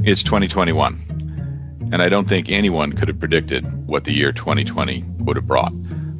It's 2021, and I don't think anyone could have predicted what the year 2020 would have brought.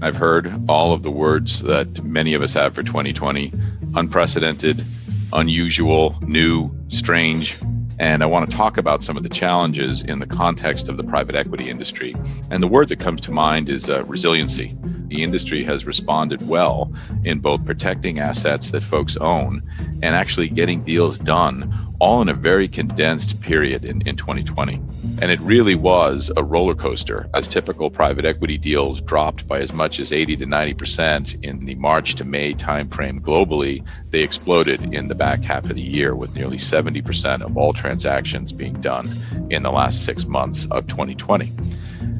I've heard all of the words that many of us have for 2020: unprecedented, unusual, new, strange. And I want to talk about some of the challenges in the context of the private equity industry. And the word that comes to mind is resiliency. The industry has responded well in both protecting assets that folks own and actually getting deals done, all in a very condensed period in 2020. And it really was a roller coaster, as typical private equity deals dropped by as much as 80 to 90% in the March to May timeframe globally. They exploded in the back half of the year, with nearly 70% of all transactions being done in the last 6 months of 2020.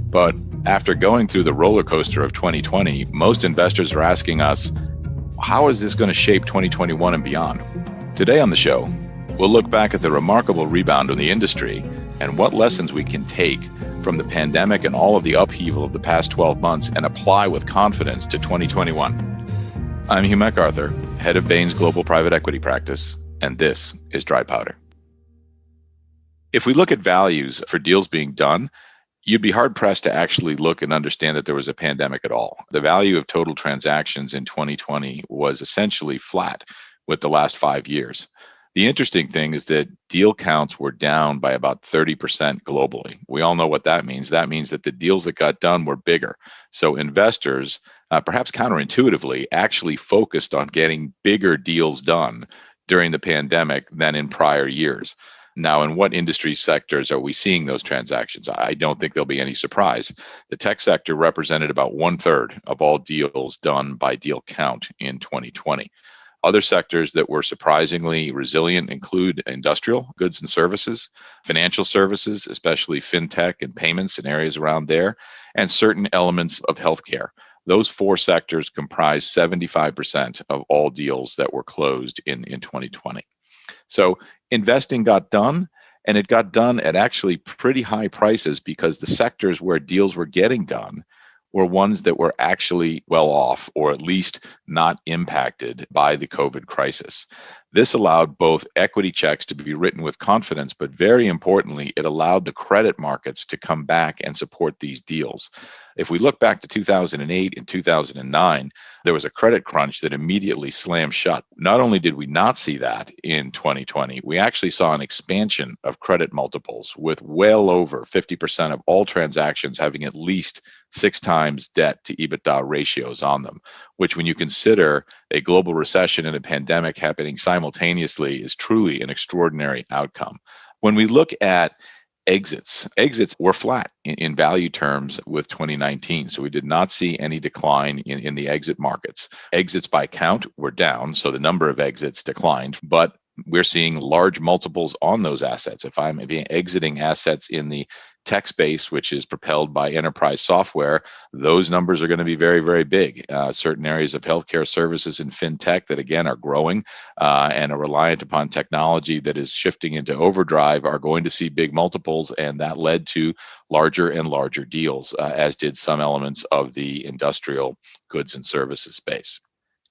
But after going through the roller coaster of 2020, most investors are asking us, how is this going to shape 2021 and beyond? Today on the show, we'll look back at the remarkable rebound in the industry and what lessons we can take from the pandemic and all of the upheaval of the past 12 months and apply with confidence to 2021. I'm Hugh MacArthur, head of Bain's Global Private Equity Practice, and this is Dry Powder. If we look at values for deals being done, you'd be hard-pressed to actually look and understand that there was a pandemic at all. The value of total transactions in 2020 was essentially flat with the last 5 years. The interesting thing is that deal counts were down by about 30% globally. We all know what that means. That means that the deals that got done were bigger. So investors, perhaps counterintuitively, actually focused on getting bigger deals done during the pandemic than in prior years. Now, in what industry sectors are we seeing those transactions? I don't think there'll be any surprise. The tech sector represented about 1/3 of all deals done by deal count in 2020. Other sectors that were surprisingly resilient include industrial goods and services, financial services, especially fintech and payments and areas around there, and certain elements of healthcare. Those 4 sectors comprise 75% of all deals that were closed in 2020. So investing got done, and it got done at actually pretty high prices because the sectors where deals were getting done were ones that were actually well off, or at least not impacted by the COVID crisis. This allowed both equity checks to be written with confidence, but very importantly, it allowed the credit markets to come back and support these deals. If we look back to 2008 and 2009, there was a credit crunch that immediately slammed shut. Not only did we not see that in 2020, we actually saw an expansion of credit multiples, with well over 50% of all transactions having at least 6 times debt to EBITDA ratios on them, which, when you consider a global recession and a pandemic happening simultaneously, is truly an extraordinary outcome. When we look at exits were flat in value terms with 2019. So we did not see any decline in the exit markets. Exits by count were down, so the number of exits declined, but we're seeing large multiples on those assets. If I'm exiting assets in the tech space, which is propelled by enterprise software, those numbers are going to be very, very big. Certain areas of healthcare services and fintech that, again, are growing and are reliant upon technology that is shifting into overdrive are going to see big multiples, and that led to larger and larger deals, as did some elements of the industrial goods and services space.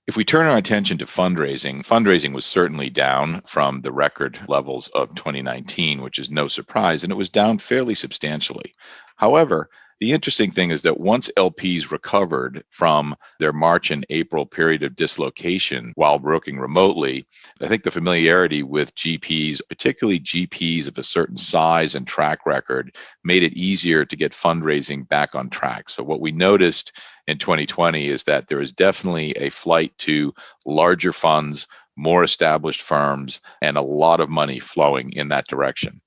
If we turn our attention to fundraising was certainly down from the record levels of 2019, which is no surprise, and it was down fairly substantially. However, the interesting thing is that once LPs recovered from their March and April period of dislocation while working remotely, I think the familiarity with GPs, particularly GPs of a certain size and track record, made it easier to get fundraising back on track. So what we noticed in 2020 is that there is definitely a flight to larger funds, more established firms, and a lot of money flowing in that direction.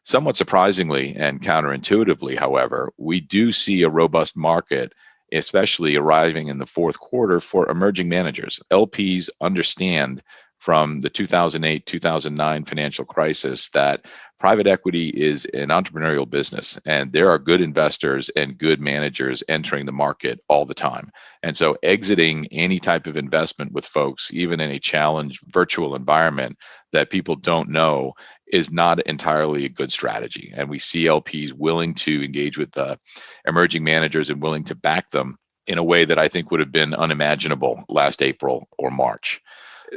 Somewhat surprisingly and counterintuitively, however, we do see a robust market, especially arriving in the fourth quarter, for emerging managers. LPs understand from the 2008-2009 financial crisis that private equity is an entrepreneurial business, and there are good investors and good managers entering the market all the time. And so exiting any type of investment with folks, even in a challenged virtual environment that people don't know, is not entirely a good strategy. And we see LPs willing to engage with the emerging managers and willing to back them in a way that I think would have been unimaginable last April or March.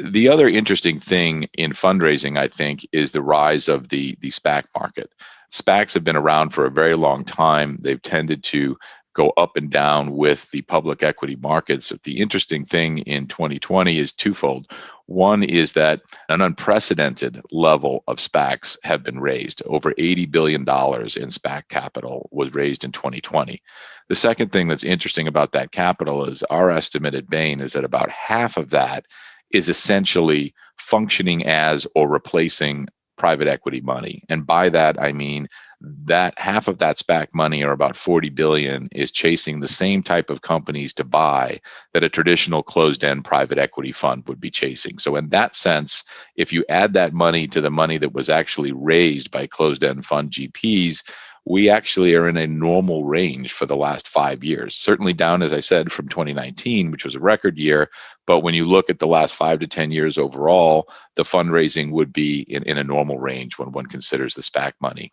The other interesting thing in fundraising, I think, is the rise of the SPAC market. SPACs have been around for a very long time. They've tended to go up and down with the public equity markets. The interesting thing in 2020 is twofold. One is that an unprecedented level of SPACs have been raised. Over $80 billion in SPAC capital was raised in 2020. The second thing that's interesting about that capital is our estimate at Bain is that about half of that is essentially functioning as or replacing private equity money. And by that, I mean that half of that SPAC money, or about 40 billion, is chasing the same type of companies to buy that a traditional closed-end private equity fund would be chasing. So in that sense, if you add that money to the money that was actually raised by closed-end fund GPs, we actually are in a normal range for the last 5 years. Certainly down, as I said, from 2019, which was a record year. But when you look at the last 5 to 10 years overall, the fundraising would be in a normal range when one considers the SPAC money.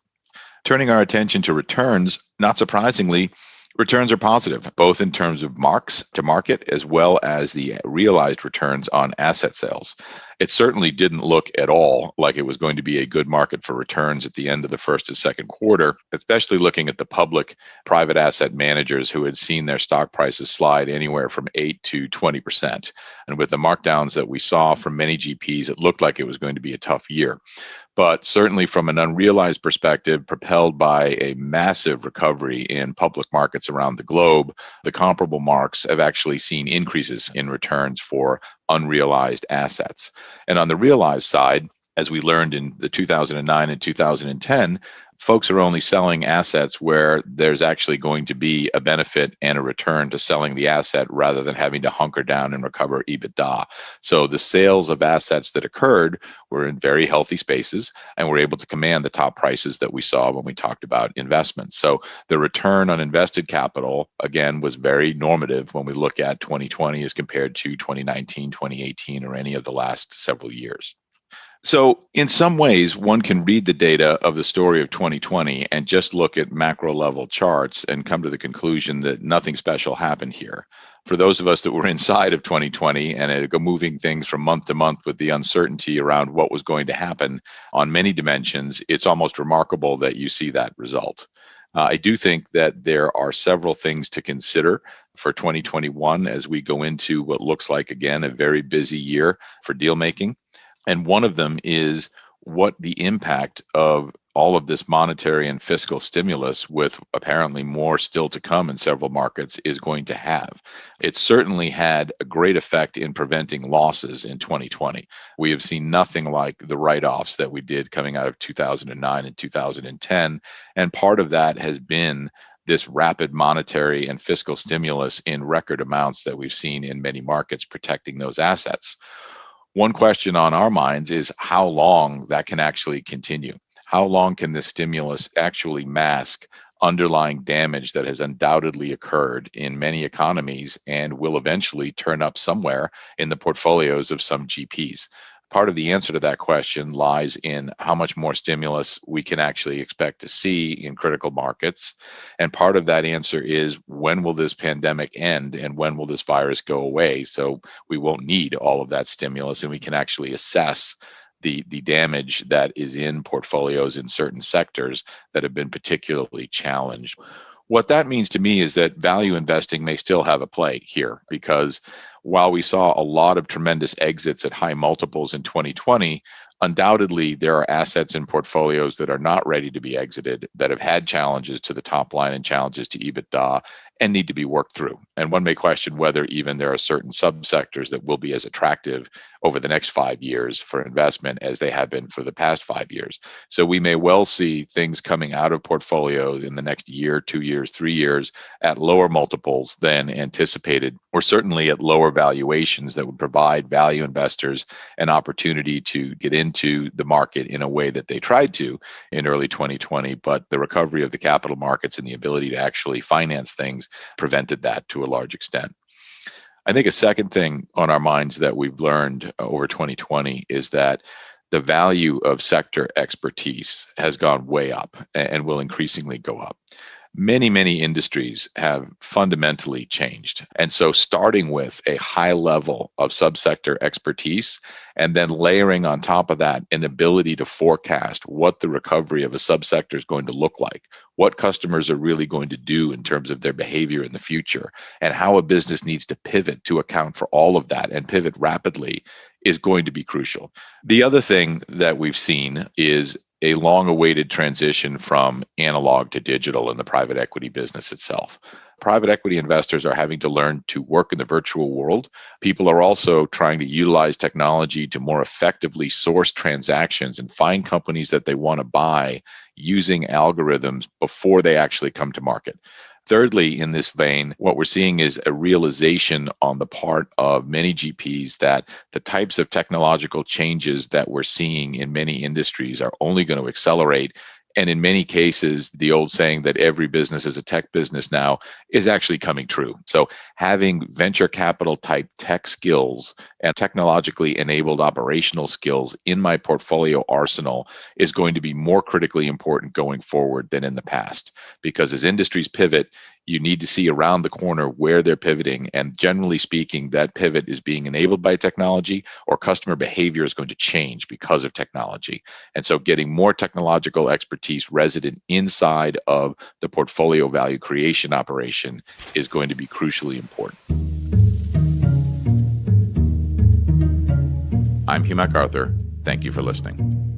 Turning our attention to returns, not surprisingly, returns are positive, both in terms of marks to market as well as the realized returns on asset sales. It certainly didn't look at all like it was going to be a good market for returns at the end of the first and second quarter, especially looking at the public private asset managers who had seen their stock prices slide anywhere from 8 to 20%. And with the markdowns that we saw from many GPs, it looked like it was going to be a tough year. But certainly from an unrealized perspective, propelled by a massive recovery in public markets around the globe, the comparable marks have actually seen increases in returns for unrealized assets. And on the realized side, as we learned in the 2009 and 2010, folks are only selling assets where there's actually going to be a benefit and a return to selling the asset rather than having to hunker down and recover EBITDA. So the sales of assets that occurred were in very healthy spaces and were able to command the top prices that we saw when we talked about investments. So the return on invested capital, again, was very normative when we look at 2020 as compared to 2019, 2018, or any of the last several years. So in some ways, one can read the data of the story of 2020 and just look at macro level charts and come to the conclusion that nothing special happened here. For those of us that were inside of 2020 and moving things from month to month with the uncertainty around what was going to happen on many dimensions, it's almost remarkable that you see that result. I do think that there are several things to consider for 2021 as we go into what looks like, again, a very busy year for deal making. And one of them is what the impact of all of this monetary and fiscal stimulus, with apparently more still to come in several markets, is going to have. It certainly had a great effect in preventing losses in 2020. We have seen nothing like the write-offs that we did coming out of 2009 and 2010. And part of that has been this rapid monetary and fiscal stimulus in record amounts that we've seen in many markets protecting those assets. One question on our minds is how long that can actually continue. How long can this stimulus actually mask underlying damage that has undoubtedly occurred in many economies and will eventually turn up somewhere in the portfolios of some GPs? Part of the answer to that question lies in how much more stimulus we can actually expect to see in critical markets. And part of that answer is, when will this pandemic end and when will this virus go away? So we won't need all of that stimulus and we can actually assess the damage that is in portfolios in certain sectors that have been particularly challenged. What that means to me is that value investing may still have a play here, because while we saw a lot of tremendous exits at high multiples in 2020, undoubtedly there are assets in portfolios that are not ready to be exited, that have had challenges to the top line and challenges to EBITDA and need to be worked through. And one may question whether even there are certain subsectors that will be as attractive over the next 5 years for investment as they have been for the past 5 years. So we may well see things coming out of portfolios in the next year, 2 years, 3 years at lower multiples than anticipated, or certainly at lower valuations that would provide value investors an opportunity to get into the market in a way that they tried to in early 2020. But the recovery of the capital markets and the ability to actually finance things prevented that to a large extent. I think a second thing on our minds that we've learned over 2020 is that the value of sector expertise has gone way up and will increasingly go up. many, many industries have fundamentally changed. And so starting with a high level of subsector expertise and then layering on top of that an ability to forecast what the recovery of a subsector is going to look like, what customers are really going to do in terms of their behavior in the future, and how a business needs to pivot to account for all of that and pivot rapidly is going to be crucial. The other thing that we've seen is a long awaited transition from analog to digital in the private equity business itself. Private equity investors are having to learn to work in the virtual world. People are also trying to utilize technology to more effectively source transactions and find companies that they want to buy using algorithms before they actually come to market. Thirdly, in this vein, what we're seeing is a realization on the part of many GPs that the types of technological changes that we're seeing in many industries are only going to accelerate. And in many cases, the old saying that every business is a tech business now is actually coming true. So having venture capital type tech skills and technologically enabled operational skills in my portfolio arsenal is going to be more critically important going forward than in the past. Because as industries pivot, you need to see around the corner where they're pivoting. And generally speaking, that pivot is being enabled by technology or customer behavior is going to change because of technology. And so getting more technological expertise resident inside of the portfolio value creation operation is going to be crucially important. I'm Hugh MacArthur. Thank you for listening.